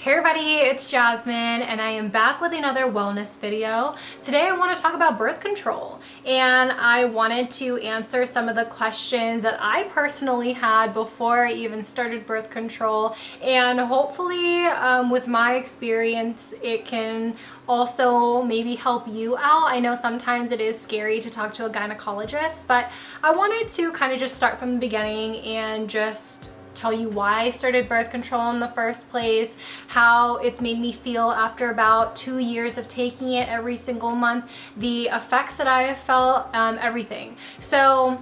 Hey everybody, it's Jasmine and I am back with another wellness video. Today I want to talk about birth control, and I wanted to answer some of the questions that I personally had before I even started birth control, and hopefully with my experience it can also maybe help you out. I know sometimes it is scary to talk to a gynecologist, but I wanted to kind of just start from the beginning and just tell you why I started birth control in the first place, how it's made me feel after about 2 years of taking it every single month, the effects that I have felt, everything. So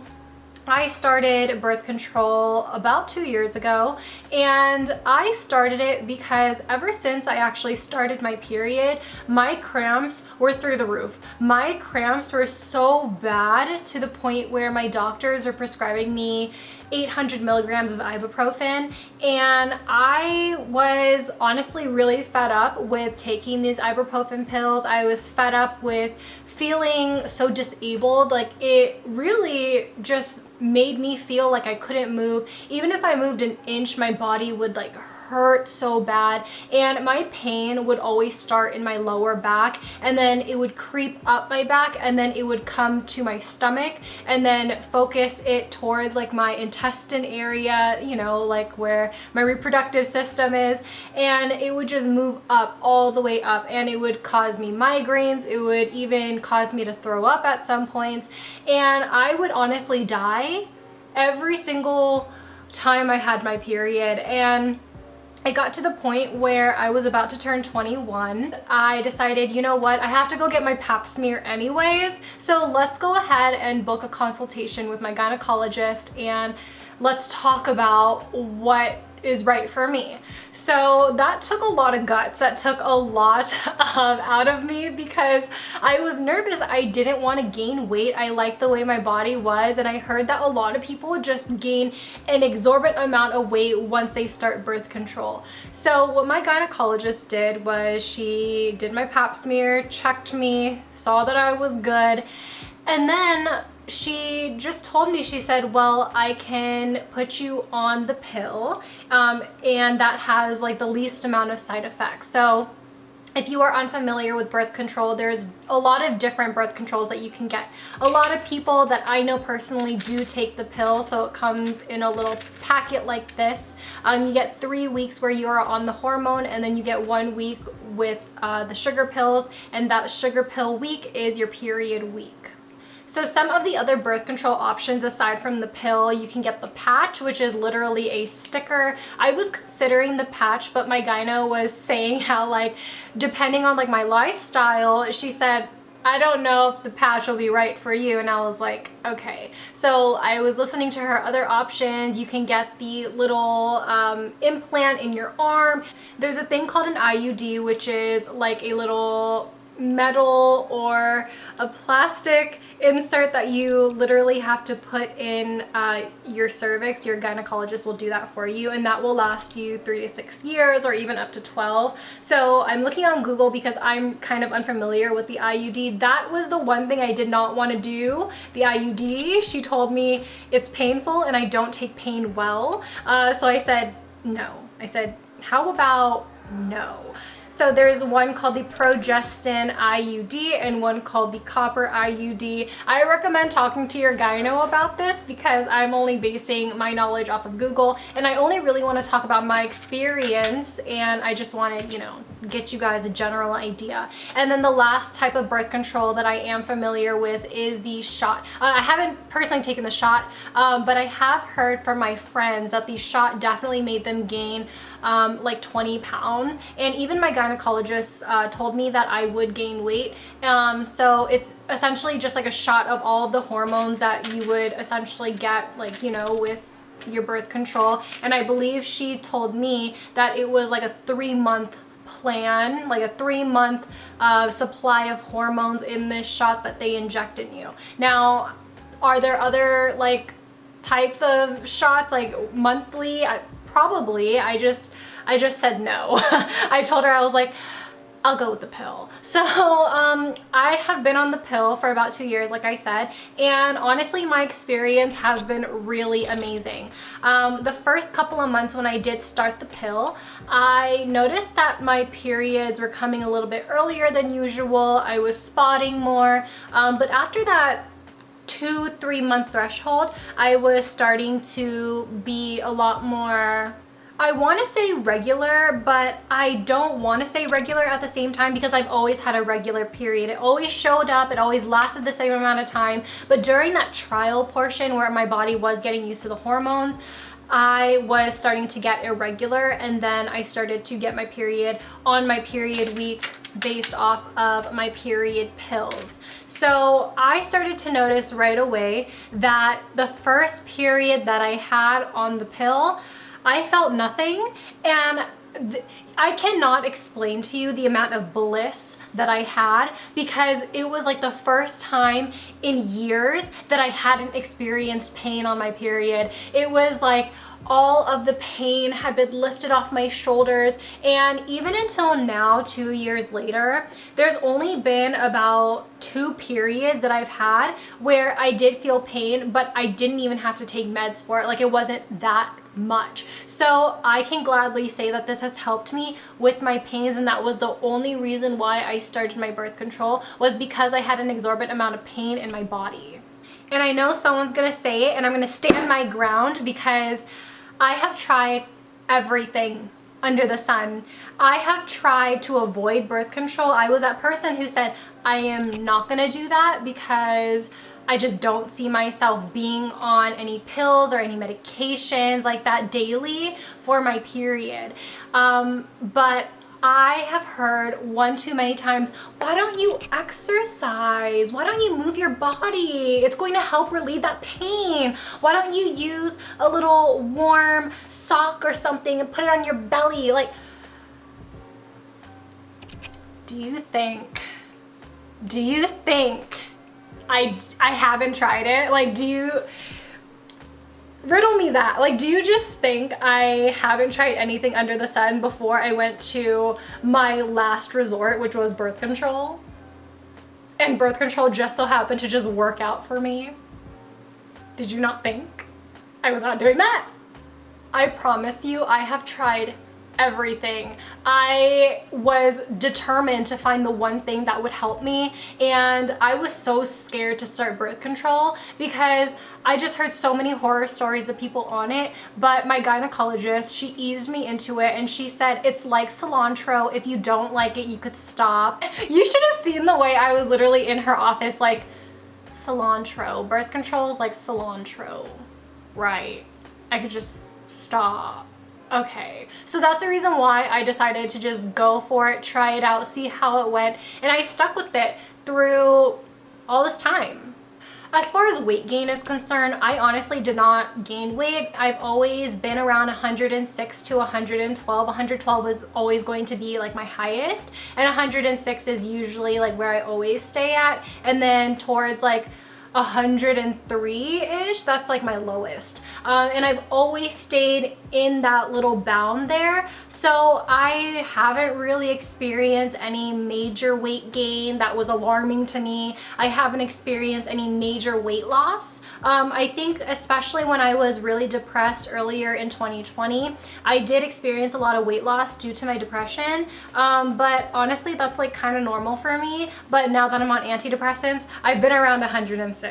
I started birth control about 2 years ago, and I started it because ever since I actually started my period, my cramps were through the roof. My cramps were so bad to the point where my doctors were prescribing me 800 milligrams of ibuprofen, and I was honestly really fed up with taking these ibuprofen pills. I was fed up with feeling so disabled. Like, it really just made me feel like I couldn't move. Even if I moved an inch, my body would like hurt so bad, and my pain would always start in my lower back, and then it would creep up my back, and then it would come to my stomach, and then focus it towards like my intestine area, you know, like where my reproductive system is, and it would just move up all the way up, and it would cause me migraines. It would even cause me to throw up at some points, and I would honestly die every single time I had my period. And it got to the point where I was about to turn 21. I decided, you know what, I have to go get my pap smear anyways, so let's go ahead and book a consultation with my gynecologist and let's talk about what is right for me. So that took a lot of guts. That took a lot out of me, because I was nervous. I didn't want to gain weight. I liked the way my body was, and I heard that a lot of people just gain an exorbitant amount of weight once they start birth control. So what my gynecologist did was she did my pap smear, checked me, saw that I was good, and then she just told me, she said, well, I can put you on the pill, and that has like the least amount of side effects. So if you are unfamiliar with birth control, there's a lot of different birth controls that you can get. A lot of people that I know personally do take the pill, so it comes in a little packet like this. You get 3 weeks where you are on the hormone, and then you get 1 week with the sugar pills, and that sugar pill week is your period week. So some of the other birth control options aside from the pill, you can get the patch, which is literally a sticker. I was considering the patch, but my gyno was saying how, like, depending on like my lifestyle, she said, I don't know if the patch will be right for you. And I was like, okay. So I was listening to her other options. You can get the little implant in your arm. There's a thing called an IUD, which is like a little metal or a plastic insert that you literally have to put in your cervix. Your gynecologist will do that for you, and that will last you 3 to 6 years, or even up to 12. So I'm looking on Google because I'm kind of unfamiliar with the IUD. That was the one thing I did not want to do, the IUD. She told me it's painful and I don't take pain well. So I said no. I said, how about no? So there's one called the Progestin IUD and one called the Copper IUD. I recommend talking to your gyno about this because I'm only basing my knowledge off of Google, and I only really want to talk about my experience, and I just wanted, you know, get you guys a general idea. And then the last type of birth control that I am familiar with is the shot. I haven't personally taken the shot, but I have heard from my friends that the shot definitely made them gain like 20 pounds, and even my gynecologist told me that I would gain weight. So it's essentially just like a shot of all of the hormones that you would essentially get, like, you know, with your birth control. And I believe she told me that it was like a 3-month plan, like a 3-month supply of hormones in this shot that they inject in you. Now, are there other like types of shots, like monthly? Probably. I just said no. I told her, I was like, I'll go with the pill. So I have been on the pill for about 2 years, like I said, and honestly my experience has been really amazing. The first couple of months when I did start the pill, I noticed that my periods were coming a little bit earlier than usual. I was spotting more, but after that 2-3 month threshold, I was starting to be a lot more, I want to say regular, but I don't want to say regular at the same time because I've always had a regular period. It always showed up, it always lasted the same amount of time, but during that trial portion where my body was getting used to the hormones, I was starting to get irregular, and then I started to get my period on my period week based off of my period pills. So I started to notice right away that the first period that I had on the pill, I felt nothing, and I cannot explain to you the amount of bliss that I had, because it was like the first time in years that I hadn't experienced pain on my period. It was like all of the pain had been lifted off my shoulders, and even until now, 2 years later, there's only been about 2 periods that I've had where I did feel pain, but I didn't even have to take meds for it. Like, it wasn't that much. So I can gladly say that this has helped me with my pains, and that was the only reason why I started my birth control, was because I had an exorbitant amount of pain in my body. And I know someone's gonna say it, and I'm gonna stand my ground because I have tried everything under the sun. I have tried to avoid birth control. I was that person who said, I am not gonna do that because I just don't see myself being on any pills or any medications like that daily for my period. But I have heard one too many times, why don't you exercise? Why don't you move your body? It's going to help relieve that pain. Why don't you use a little warm sock or something and put it on your belly? Like, do you think I haven't tried it? Like, riddle me that. Like, do you just think I haven't tried anything under the sun before I went to my last resort, which was birth control? And birth control just so happened to just work out for me? Did you not think I was not doing that? I promise you, I have tried everything. I was determined to find the one thing that would help me, and I was so scared to start birth control because I just heard so many horror stories of people on it. But my gynecologist, she eased me into it, and she said it's like cilantro. If you don't like it, you could stop. You should have seen the way I was literally in her office like, cilantro, birth control is like cilantro, right? I could just stop. Okay, so that's the reason why I decided to just go for it, try it out, see how it went, and I stuck with it through all this time. As far as weight gain is concerned, I honestly did not gain weight. I've always been around 106 to 112. 112 is always going to be like my highest, and 106 is usually like where I always stay at, and then towards like 103-ish, that's like my lowest. And I've always stayed in that little bound there. So I haven't really experienced any major weight gain that was alarming to me. I haven't experienced any major weight loss. I think especially when I was really depressed earlier in 2020, I did experience a lot of weight loss due to my depression. But honestly, that's like kind of normal for me. But now that I'm on antidepressants, I've been around 106.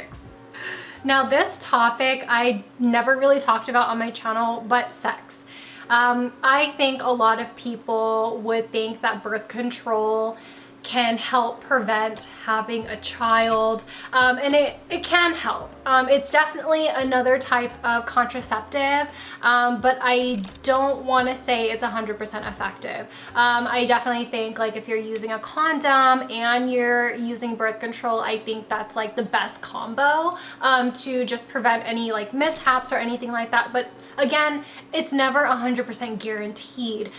Now this topic I never really talked about on my channel, but sex. I think a lot of people would think that birth control can help prevent having a child, and it can help. It's definitely another type of contraceptive, but I don't want to say it's 100% effective. I definitely think like if you're using a condom and you're using birth control, I think that's like the best combo to just prevent any like mishaps or anything like that. But again, it's never 100% guaranteed.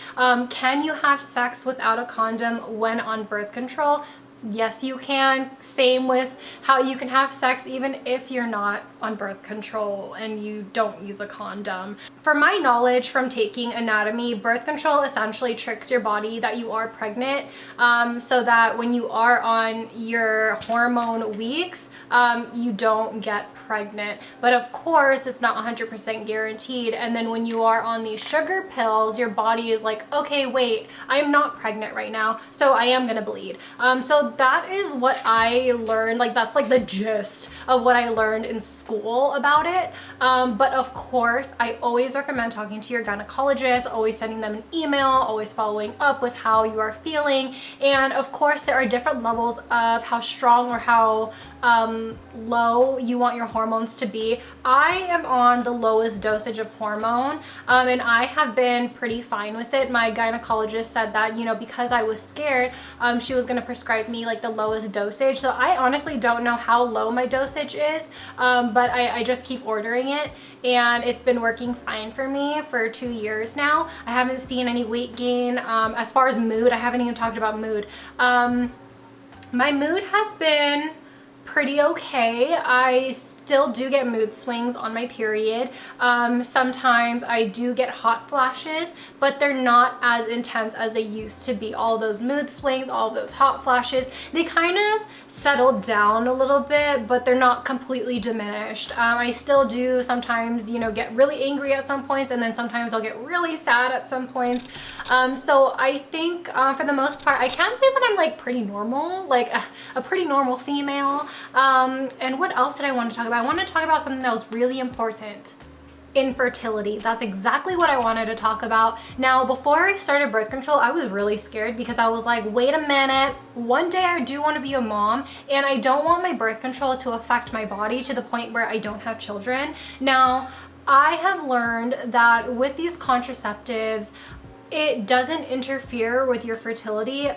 Can you have sex without a condom when on birth control? Yes, you can. Same with how you can have sex even if you're not on birth control and you don't use a condom. From my knowledge from taking anatomy, birth control essentially tricks your body that you are pregnant, so that when you are on your hormone weeks, you don't get pregnant. But of course, it's not 100% guaranteed. And then when you are on these sugar pills, your body is like, okay, wait, I'm not pregnant right now, so I am gonna bleed. So that is what I learned. Like, that's like the gist of what I learned in school about it. But of course, I always recommend talking to your gynecologist, always sending them an email, always following up with how you are feeling. And of course, there are different levels of how strong or how low you want your hormones to be. I am on the lowest dosage of hormone, and I have been pretty fine with it. My gynecologist said that, you know, because I was scared, she was going to prescribe me like the lowest dosage. So I honestly don't know how low my dosage is, but I just keep ordering it, and it's been working fine for me for 2 years now. I haven't seen any weight gain. As far as mood, I haven't even talked about mood. My mood has been pretty okay. I still do get mood swings on my period. Sometimes I do get hot flashes, but they're not as intense as they used to be. All those mood swings, all those hot flashes, they kind of settled down a little bit, but they're not completely diminished. I still do sometimes, you know, get really angry at some points, and then sometimes I'll get really sad at some points. So I think for the most part, I can say that I'm like pretty normal, like a pretty normal female. And what else did I want to talk about? I want to talk about something that was really important. Infertility. That's exactly what I wanted to talk about. Now, before I started birth control, I was really scared because I was like, wait a minute, one day I do want to be a mom, and I don't want my birth control to affect my body to the point where I don't have children. Now, I have learned that with these contraceptives, it doesn't interfere with your fertility.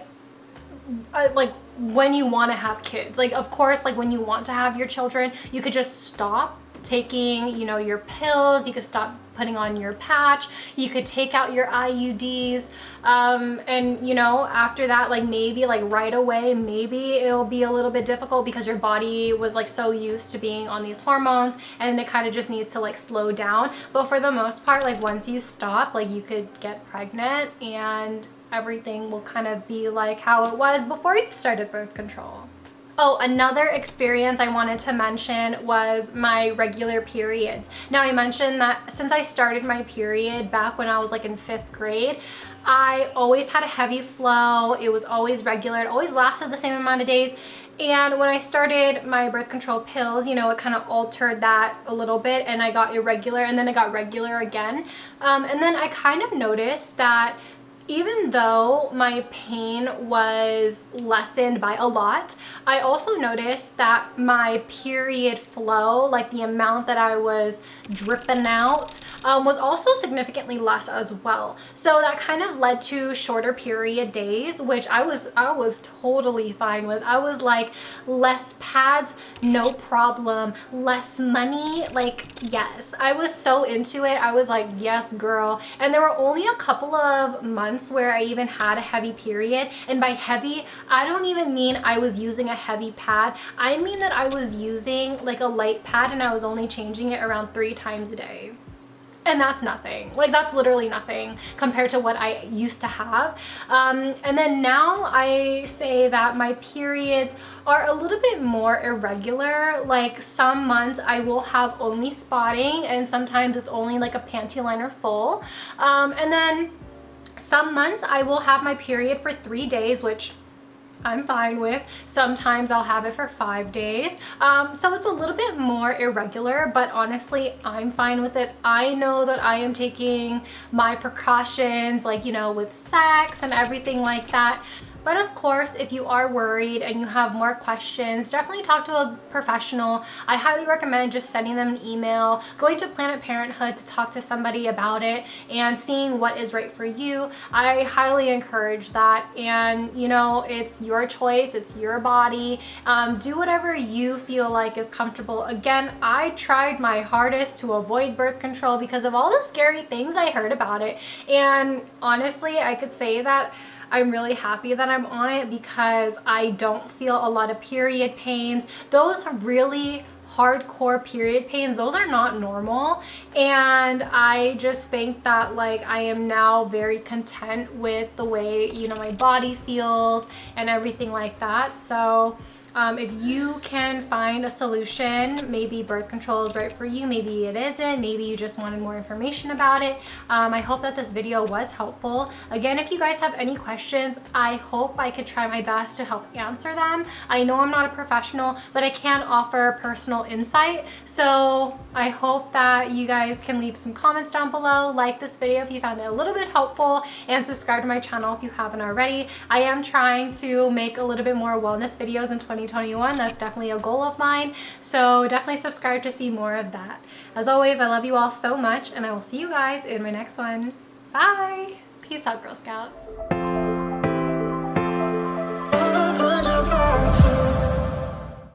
Like when you want to have kids, like of course, like when you want to have your children, you could just stop taking, you know, your pills, you could stop putting on your patch, you could take out your IUDs, and you know, after that, like maybe like right away, maybe it'll be a little bit difficult because your body was like so used to being on these hormones, and it kind of just needs to like slow down. But for the most part, like once you stop, like you could get pregnant and everything will kind of be like how it was before you started birth control. Oh, another experience I wanted to mention was my regular periods. Now, I mentioned that since I started my period back when I was like in 5th grade, I always had a heavy flow. It was always regular. It always lasted the same amount of days. And when I started my birth control pills, you know, it kind of altered that a little bit, and I got irregular, and then I got regular again. And then I kind of noticed that even though my pain was lessened by a lot, I also noticed that my period flow, like the amount that I was dripping out, was also significantly less as well. So that kind of led to shorter period days, which I was totally fine with. I was like, less pads, no problem. Less money, like yes. I was so into it. I was like, yes, girl. And there were only a couple of months where I even had a heavy period, and by heavy, I don't even mean I was using a heavy pad. I mean that I was using like a light pad, and I was only changing it around 3 times a day. And that's nothing. Like that's literally nothing compared to what I used to have. And then now I say that my periods are a little bit more irregular. Like some months I will have only spotting, and sometimes it's only like a panty liner full. And then some months I will have my period for 3 days, which I'm fine with. Sometimes I'll have it for 5 days. So it's a little bit more irregular, but honestly, I'm fine with it. I know that I am taking my precautions, like, you know, with sex and everything like that. But of course, if you are worried and you have more questions, definitely talk to a professional. I highly recommend just sending them an email, going to Planned Parenthood to talk to somebody about it, and seeing what is right for you. I highly encourage that. And you know, it's your choice, it's your body. Do whatever you feel like is comfortable. Again, I tried my hardest to avoid birth control because of all the scary things I heard about it. And honestly, I could say that I'm really happy that I'm on it because I don't feel a lot of period pains. Those are really hardcore period pains, those are not normal, and I just think that like I am now very content with the way, you know, my body feels and everything like that. So if you can find a solution, maybe birth control is right for you, maybe it isn't, maybe you just wanted more information about it. I hope that this video was helpful. Again, if you guys have any questions, I hope I could try my best to help answer them. I know I'm not a professional, but I can offer personal insight. So I hope that you guys can leave some comments down below, like this video if you found it a little bit helpful, and subscribe to my channel if you haven't already. I am trying to make a little bit more wellness videos in 2021. That's definitely a goal of mine, so definitely subscribe to see more of that. As always, I love you all so much, and I will see you guys in my next one. Bye! Peace out, Girl Scouts.